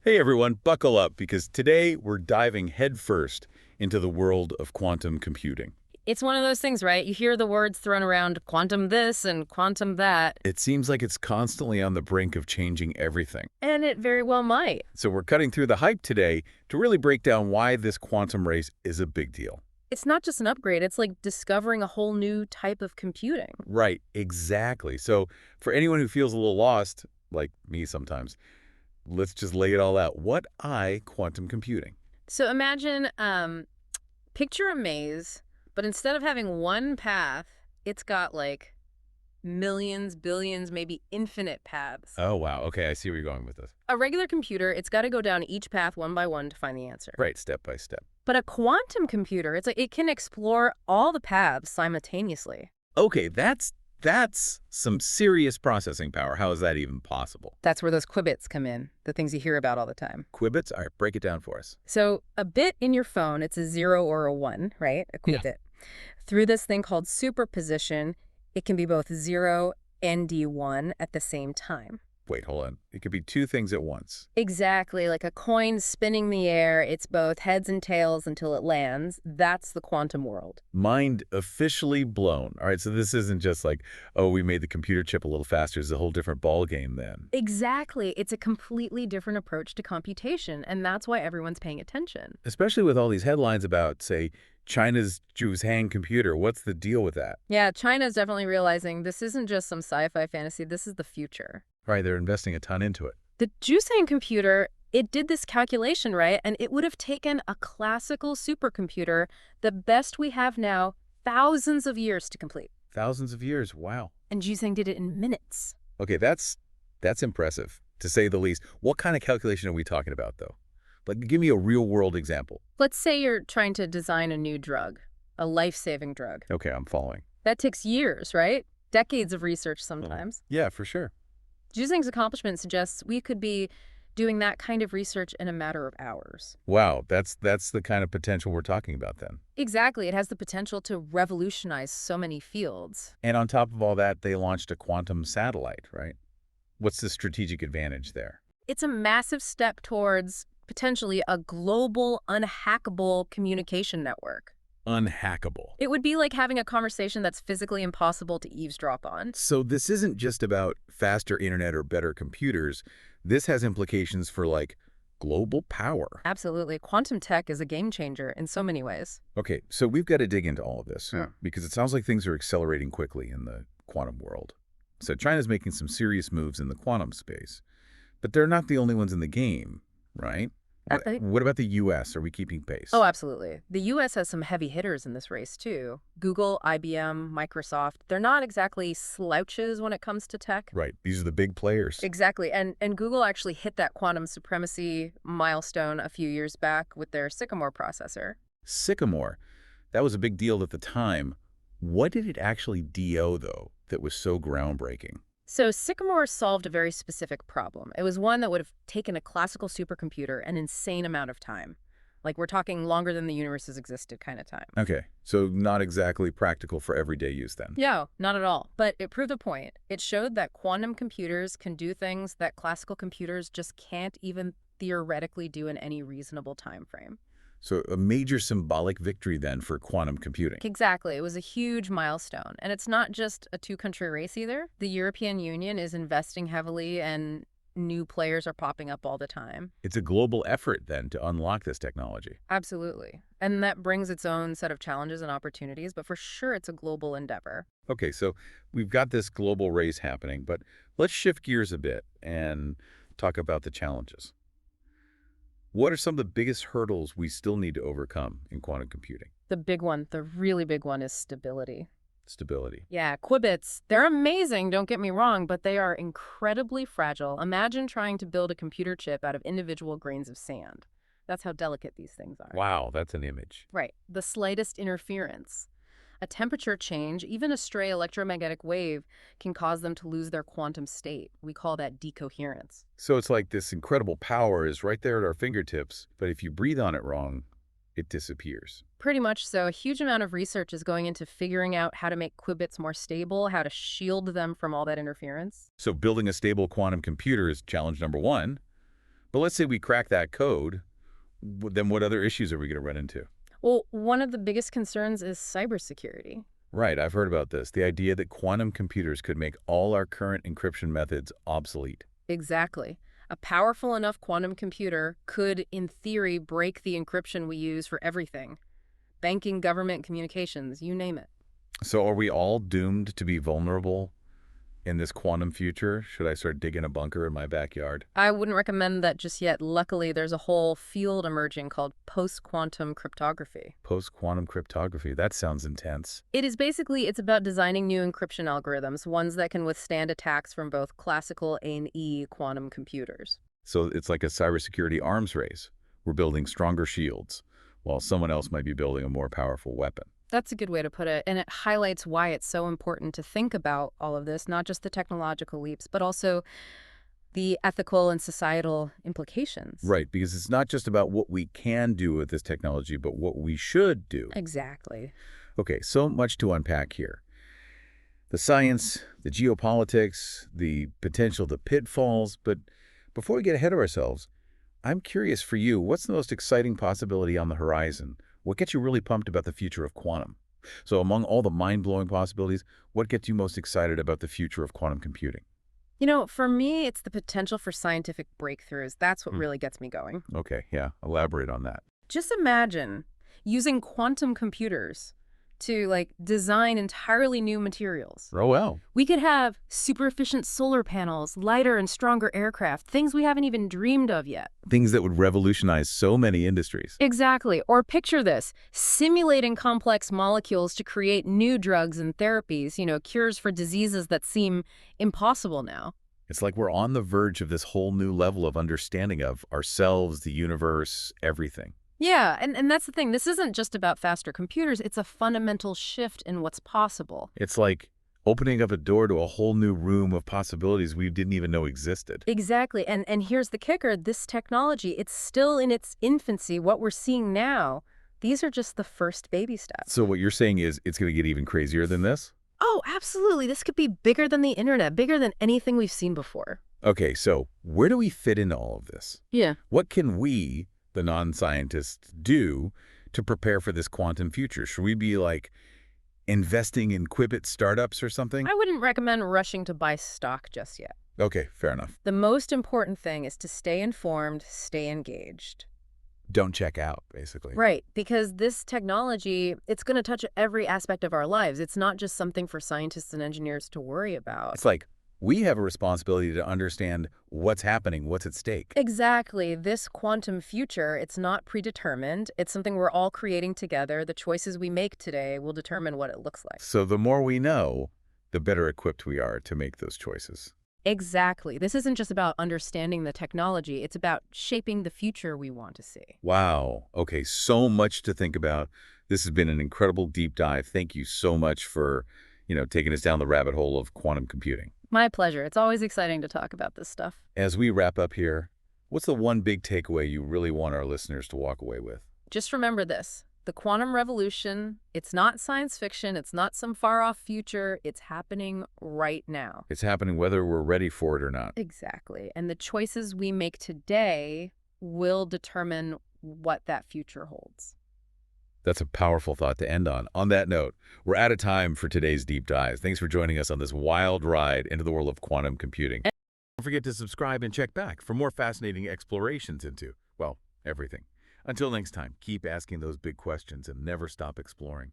Hey everyone, buckle up because today we're diving headfirst into the world of quantum computing. It's one of those things, right? You hear the words thrown around, quantum this and quantum that, It seems like it's constantly on the brink of changing everything. and it very well might. So we're cutting through the hype today to really break down why this quantum race is a big deal. It's not just an upgrade, it's like discovering a whole new type of computing. Right, exactly. So for anyone who feels a little lost, like me sometimes, let's just lay it all out. Quantum computing? So imagine, picture a maze, but instead of having one path, it's got like millions, billions, maybe infinite paths. Oh, wow. Okay, I see where you're going with this. A regular computer, it's got to go down each path one by one to find the answer. Right, step by step. But a quantum computer, it's like it can explore all the paths simultaneously. Okay, that's some serious processing power. How is that even possible? That's where those qubits come in, the things you hear about all the time. Qubits? All right, break it down for us. So a bit in your phone, it's a 0 or a 1, right? A Yeah. qubit. Through this thing called superposition, it can be both 0 and D1 at the same time. Wait, hold on. It could be two things at once. Exactly, like a coin spinning the air, it's both heads and tails until it lands. That's the quantum world. Mind officially blown. All right, so this isn't just like, oh, we made the computer chip a little faster. It's a whole different ball game then. Exactly. It's a completely different approach to computation, and that's why everyone's paying attention. Especially with all these headlines about, say, China's Zhuhang computer. What's the deal with that? Yeah, China's definitely realizing this isn't just some sci-fi fantasy, this is the future. Right, they're investing a ton into it. The Jusang computer, it did this calculation, right? And it would have taken a classical supercomputer, the best we have now, thousands of years to complete. Thousands of years. Wow. And Jusang did it in minutes. Okay, that's impressive, to say the least. What kind of calculation are we talking about, though? Like, give me a real-world example. Let's say you're trying to design a new drug, a life-saving drug. Okay, I'm following. That takes years, right? Decades of research sometimes. Yeah, for sure. Jusang's accomplishment suggests we could be doing that kind of research in a matter of hours. Wow, that's the kind of potential we're talking about then. Exactly. It has the potential to revolutionize so many fields. And on top of all that, they launched a quantum satellite, right? What's the strategic advantage there? It's a massive step towards potentially a global, unhackable communication network. Unhackable. It would be like having a conversation that's physically impossible to eavesdrop on. So this isn't just about faster internet or better computers. This has implications for, like, global power. Absolutely. Quantum tech is a game changer in so many ways. Okay, so we've got to dig into all of this. Yeah. Because it sounds like things are accelerating quickly in the quantum world. So China's making some serious moves in the quantum space. But they're not the only ones in the game, right? What about the U.S.? Are we keeping pace? Oh, absolutely. The U.S. has some heavy hitters in this race, too. Google, IBM, Microsoft, they're not exactly slouches when it comes to tech. Right. These are the big players. Exactly. And Google actually hit that quantum supremacy milestone a few years back with their Sycamore processor. Sycamore. That was a big deal at the time. What did it actually do, though, that was so groundbreaking? So Sycamore solved a very specific problem. It was one that would have taken a classical supercomputer an insane amount of time. Like, we're talking longer than the universe has existed kind of time. Okay, so not exactly practical for everyday use then. No, not at all. But it proved a point. It showed that quantum computers can do things that classical computers just can't even theoretically do in any reasonable time frame. So a major symbolic victory then for quantum computing. Exactly. It was a huge milestone. And it's not just a two-country race either. The European Union is investing heavily and new players are popping up all the time. It's a global effort then to unlock this technology. Absolutely. And that brings its own set of challenges and opportunities, but for sure it's a global endeavor. Okay, so we've got this global race happening, but let's shift gears a bit and talk about the challenges. What are some of the biggest hurdles we still need to overcome in quantum computing? The big one, the really big one, is stability. Stability. Yeah, qubits, they're amazing, don't get me wrong, but they are incredibly fragile. Imagine trying to build a computer chip out of individual grains of sand. That's how delicate these things are. Wow, that's an image. Right. The slightest interference, a temperature change, even a stray electromagnetic wave can cause them to lose their quantum state. We call that decoherence. So it's like this incredible power is right there at our fingertips, but if you breathe on it wrong, it disappears. Pretty much so. A huge amount of research is going into figuring out how to make qubits more stable, how to shield them from all that interference. So building a stable quantum computer is challenge number one. But let's say we crack that code, then what other issues are we going to run into? Well, one of the biggest concerns is cybersecurity. Right, I've heard about this. The idea that quantum computers could make all our current encryption methods obsolete. Exactly. A powerful enough quantum computer could, in theory, break the encryption we use for everything. Banking, government, communications, you name it. So are we all doomed to be vulnerable in this quantum future? Should I start digging a bunker in my backyard? I wouldn't recommend that just yet. Luckily, there's a whole field emerging called post-quantum cryptography. Post-quantum cryptography. That sounds intense. It's about designing new encryption algorithms, ones that can withstand attacks from both classical A&E quantum computers. So it's like a cybersecurity arms race. We're building stronger shields, while someone else might be building a more powerful weapon. That's a good way to put it, and it highlights why it's so important to think about all of this, not just the technological leaps, but also the ethical and societal implications. Right, because it's not just about what we can do with this technology, but what we should do. Exactly. Okay, so much to unpack here. The science, the geopolitics, the potential, the pitfalls. But before we get ahead of ourselves, I'm curious for you, what's the most exciting possibility on the horizon? What gets you really pumped about the future of quantum? So among all the mind-blowing possibilities, what gets you most excited about the future of quantum computing? For me, it's the potential for scientific breakthroughs. That's what Hmm. really gets me going. Okay, yeah, elaborate on that. Just imagine using quantum computers to, design entirely new materials. Oh, well. We could have super efficient solar panels, lighter and stronger aircraft, things we haven't even dreamed of yet. Things that would revolutionize so many industries. Exactly. Or picture this, simulating complex molecules to create new drugs and therapies, cures for diseases that seem impossible now. It's like we're on the verge of this whole new level of understanding of ourselves, the universe, everything. Yeah, and that's the thing. This isn't just about faster computers. It's a fundamental shift in what's possible. It's like opening up a door to a whole new room of possibilities we didn't even know existed. Exactly. And here's the kicker. This technology, it's still in its infancy. What we're seeing now, these are just the first baby steps. So what you're saying is it's going to get even crazier than this? Oh, absolutely. This could be bigger than the internet, bigger than anything we've seen before. Okay, so where do we fit into all of this? Yeah. What can we, the non-scientists, do to prepare for this quantum future? Should we be investing in Quibbit startups or something? I wouldn't recommend rushing to buy stock just yet. Okay, fair enough. The most important thing is to stay informed, stay engaged. Don't check out, basically. Right, because this technology, it's going to touch every aspect of our lives. It's not just something for scientists and engineers to worry about. It's like we have a responsibility to understand what's happening, what's at stake. Exactly. This quantum future, it's not predetermined. It's something we're all creating together. The choices we make today will determine what it looks like. So the more we know, the better equipped we are to make those choices. Exactly. This isn't just about understanding the technology. It's about shaping the future we want to see. Wow. Okay, so much to think about. This has been an incredible deep dive. Thank you so much for, taking us down the rabbit hole of quantum computing. My pleasure. It's always exciting to talk about this stuff. As we wrap up here, what's the one big takeaway you really want our listeners to walk away with? Just remember this. The quantum revolution, it's not science fiction. It's not some far-off future. It's happening right now. It's happening whether we're ready for it or not. Exactly. And the choices we make today will determine what that future holds. That's a powerful thought to end on. On that note, we're out of time for today's deep dive. Thanks for joining us on this wild ride into the world of quantum computing. Don't forget to subscribe and check back for more fascinating explorations into, well, everything. Until next time, keep asking those big questions and never stop exploring.